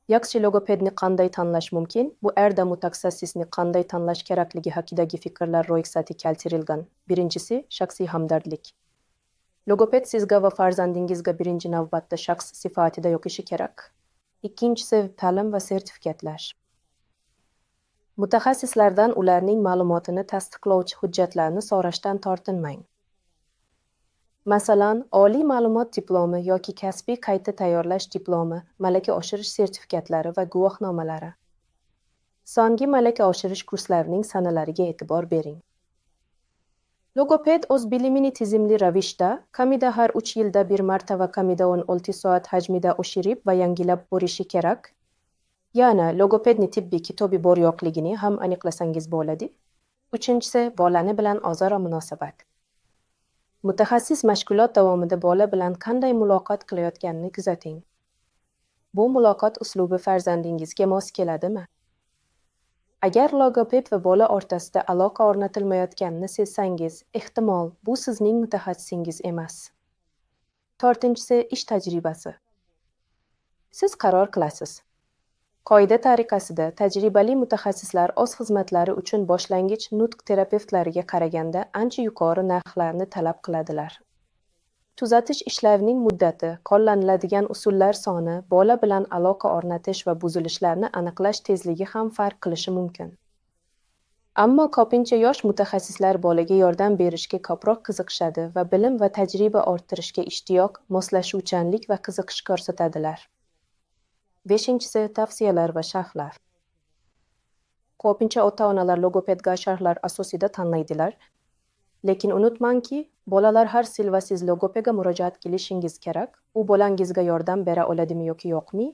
Yaxshi logopedni qanday tanlash mumkin? Bu yerda mutaxassisni qanday tanlash kerakligi haqidagi fikrlar ro'yxati keltirilgan. Birinchisi, shaxsiy hamdardlik. Logoped sizga va farzandingizga birinchi navbatda shaxs sifatida yoqishi kerak. Ikkinchisi, ta'lim va sertifikatlash. Mutaxassislardan ularning ma'lumotini tasdiqlovchi hujjatlarni so'rashdan tortinmang. Masalan, oliy ma'lumot diplomi yoki kasbiy qayta tayyorlash diplomi, malaka oshirish sertifikatlari va guvohnomalari. So'nggi malaka oshirish kurslarining sanalariga e'tibor bering. Logoped o'z bilimini tizimli ravishda, kamida har 3 yilda bir marta va kamida 16 soat hajmida oshirib va yangilab borishi kerak. Yana, logopedni tibbiy kitobi bor yo'qligini ham aniqlasangiz bo'ladi. Uchinchisi, bolani bilan o'zaro munosabat. Mutaxassis mashg'ulot davomida bola bilan qanday muloqot qilayotganini kuzating. Bu muloqot uslubi farzandingizga mos keladimi? Agar logoped va bola o'rtasida aloqa o'rnatilmayotganini sezsangiz, ehtimol bu sizning mutaxassisingiz emas. To'rtinchisi, ish tajribasi. Siz qaror qilasiz. Qoida tariqasida tajribali mutaxassislar o'z xizmatlari uchun boshlang'ich nutq terapevtlariga qaraganda ancha yuqori narxlarni talab qiladilar. Tuzatish ishlarining muddati, qo'llaniladigan usullar soni, bola bilan aloqa o'rnatish va buzilishlarni aniqlash tezligi ham farq qilishi mumkin. Ammo ko'pincha yosh mutaxassislar bolaga yordam berishga ko'proq qiziqishadi va bilim va tajriba orttirishga ishtiyoq, moslashuvchanlik va qiziqish ko'rsatadilar. Beshinchisi, tavsiyalar va sharhlar. Ko'pincha ota-onalar logopedga sharhlar asosida tanlaydilar. Lekin unutmangki, bolalar har xil va siz logopedga murojaat qilishingiz kerak. U bolangizga yordam bera oladimi yoki yo'qmi?